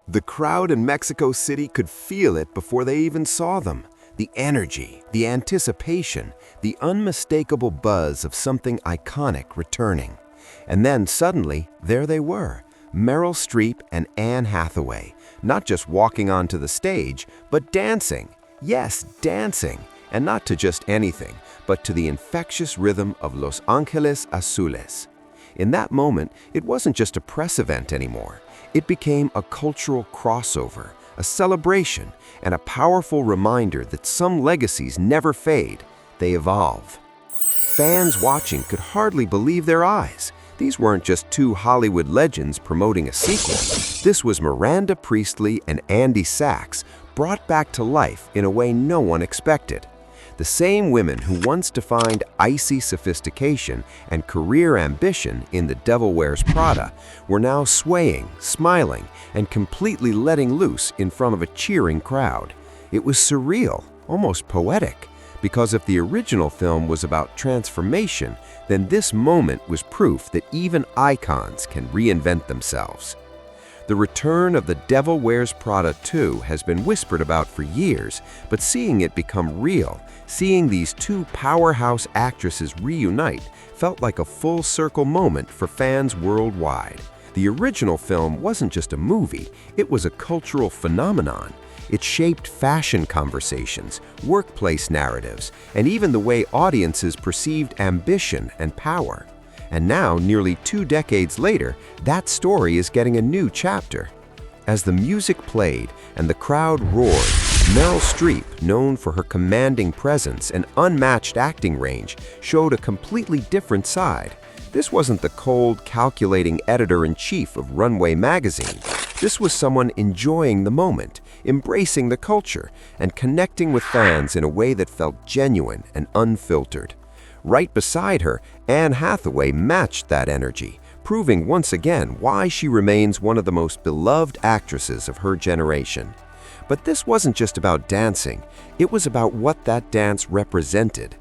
The crowd in Mexico City could feel it before they even saw them. The energy, the anticipation, the unmistakable buzz of something iconic returning. And then suddenly, there they were, Meryl Streep and Anne Hathaway, not just walking onto the stage, but dancing. Yes, dancing. And not to just anything, but to the infectious rhythm of Los Ángeles Azules. In that moment, it wasn't just a press event anymore. It became a cultural crossover, a celebration, and a powerful reminder that some legacies never fade, they evolve. Fans watching could hardly believe their eyes. These weren't just two Hollywood legends promoting a sequel. This was Miranda Priestly and Andy Sachs brought back to life in a way no one expected. The same women who once defined icy sophistication and career ambition in The Devil Wears Prada were now swaying, smiling, and completely letting loose in front of a cheering crowd. It was surreal, almost poetic, because if the original film was about transformation, then this moment was proof that even icons can reinvent themselves. The return of The Devil Wears Prada 2 has been whispered about for years, but seeing it become real, seeing these two powerhouse actresses reunite, felt like a full-circle moment for fans worldwide. The original film wasn't just a movie, it was a cultural phenomenon. It shaped fashion conversations, workplace narratives, and even the way audiences perceived ambition and power. And now, nearly 2 decades later, that story is getting a new chapter. As the music played and the crowd roared, Meryl Streep, known for her commanding presence and unmatched acting range, showed a completely different side. This wasn't the cold, calculating editor-in-chief of Runway magazine. This was someone enjoying the moment, embracing the culture, and connecting with fans in a way that felt genuine and unfiltered. Right beside her, Anne Hathaway matched that energy, proving once again why she remains one of the most beloved actresses of her generation. But this wasn't just about dancing, it was about what that dance represented.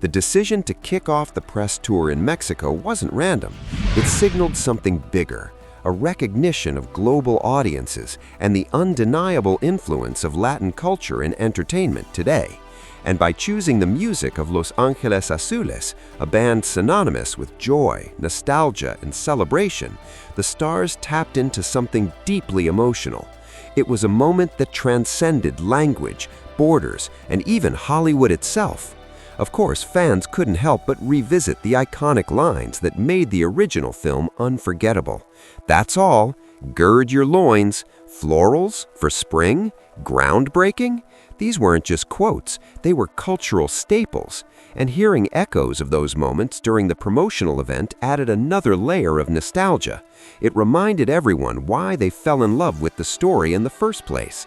The decision to kick off the press tour in Mexico wasn't random. It signaled something bigger, a recognition of global audiences and the undeniable influence of Latin culture in entertainment today. And by choosing the music of Los Ángeles Azules, a band synonymous with joy, nostalgia, and celebration, the stars tapped into something deeply emotional. It was a moment that transcended language, borders, and even Hollywood itself. Of course, fans couldn't help but revisit the iconic lines that made the original film unforgettable. That's all. Gird your loins. Florals for spring? Groundbreaking? These weren't just quotes, they were cultural staples, and hearing echoes of those moments during the promotional event added another layer of nostalgia. It reminded everyone why they fell in love with the story in the first place.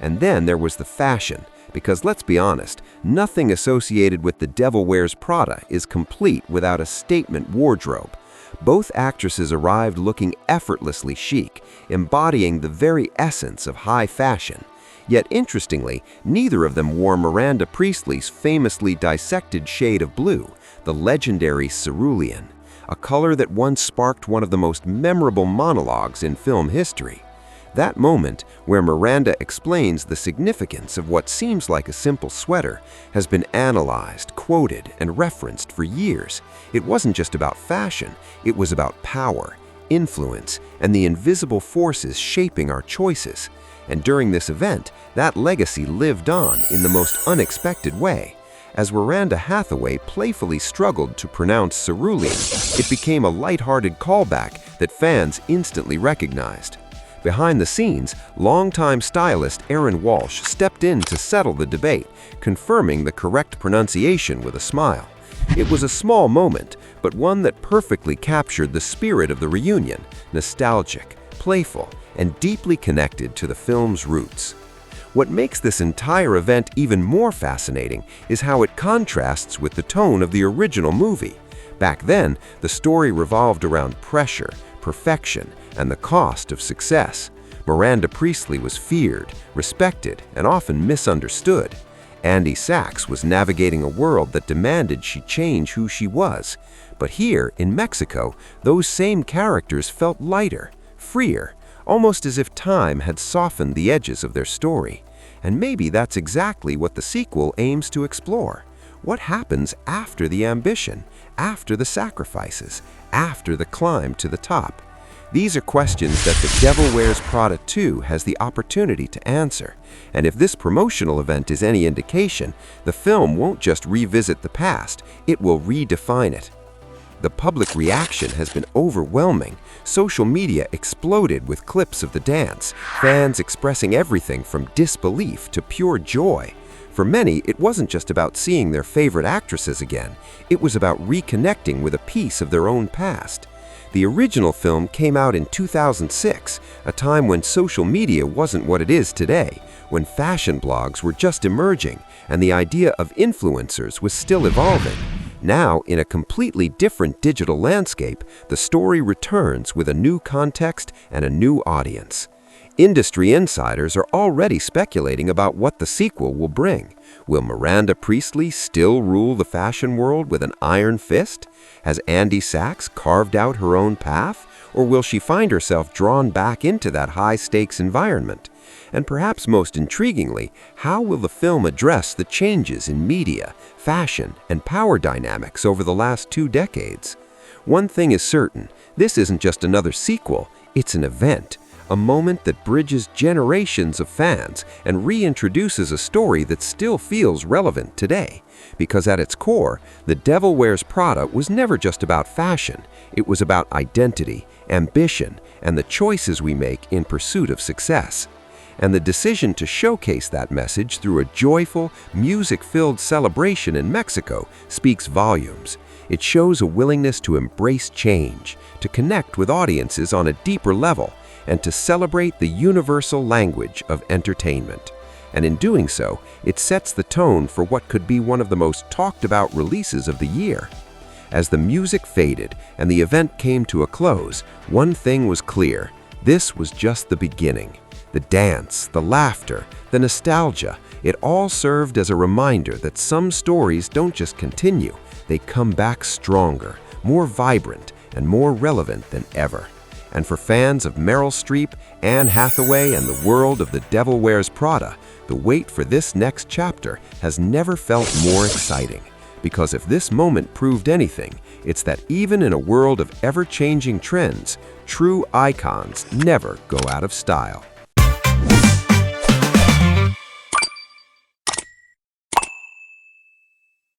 And then there was the fashion, because let's be honest, nothing associated with The Devil Wears Prada is complete without a statement wardrobe. Both actresses arrived looking effortlessly chic, embodying the very essence of high fashion. Yet interestingly, neither of them wore Miranda Priestly's famously dissected shade of blue, the legendary cerulean, a color that once sparked one of the most memorable monologues in film history. That moment, where Miranda explains the significance of what seems like a simple sweater, has been analyzed, quoted, and referenced for years. It wasn't just about fashion, it was about power, influence, and the invisible forces shaping our choices. And during this event, that legacy lived on in the most unexpected way. As Miranda Hathaway playfully struggled to pronounce cerulean, it became a lighthearted callback that fans instantly recognized. Behind the scenes, longtime stylist Aaron Walsh stepped in to settle the debate, confirming the correct pronunciation with a smile. It was a small moment, but one that perfectly captured the spirit of the reunion, nostalgic, playful, and deeply connected to the film's roots. What makes this entire event even more fascinating is how it contrasts with the tone of the original movie. Back then, the story revolved around pressure, perfection, and the cost of success. Miranda Priestly was feared, respected, and often misunderstood. Andy Sachs was navigating a world that demanded she change who she was. But here, in Mexico, those same characters felt lighter, freer, almost as if time had softened the edges of their story. And maybe that's exactly what the sequel aims to explore. What happens after the ambition, after the sacrifices, after the climb to the top? These are questions that The Devil Wears Prada 2 has the opportunity to answer. And if this promotional event is any indication, the film won't just revisit the past, it will redefine it. The public reaction has been overwhelming. Social media exploded with clips of the dance, fans expressing everything from disbelief to pure joy. For many, it wasn't just about seeing their favorite actresses again, it was about reconnecting with a piece of their own past. The original film came out in 2006, a time when social media wasn't what it is today, when fashion blogs were just emerging and the idea of influencers was still evolving. Now, in a completely different digital landscape, the story returns with a new context and a new audience. Industry insiders are already speculating about what the sequel will bring. Will Miranda Priestly still rule the fashion world with an iron fist? Has Andy Sachs carved out her own path? Or will she find herself drawn back into that high-stakes environment? And perhaps most intriguingly, how will the film address the changes in media, fashion, and power dynamics over the last 2 decades? One thing is certain, this isn't just another sequel, it's an event. A moment that bridges generations of fans and reintroduces a story that still feels relevant today. Because at its core, The Devil Wears Prada was never just about fashion. It was about identity, ambition, and the choices we make in pursuit of success. And the decision to showcase that message through a joyful, music-filled celebration in Mexico speaks volumes. It shows a willingness to embrace change, to connect with audiences on a deeper level, and to celebrate the universal language of entertainment. And in doing so, it sets the tone for what could be one of the most talked about releases of the year. As the music faded and the event came to a close, one thing was clear: this was just the beginning. The dance, the laughter, the nostalgia, it all served as a reminder that some stories don't just continue, they come back stronger, more vibrant, and more relevant than ever. And for fans of Meryl Streep, Anne Hathaway, and the world of The Devil Wears Prada, the wait for this next chapter has never felt more exciting. Because if this moment proved anything, it's that even in a world of ever-changing trends, true icons never go out of style.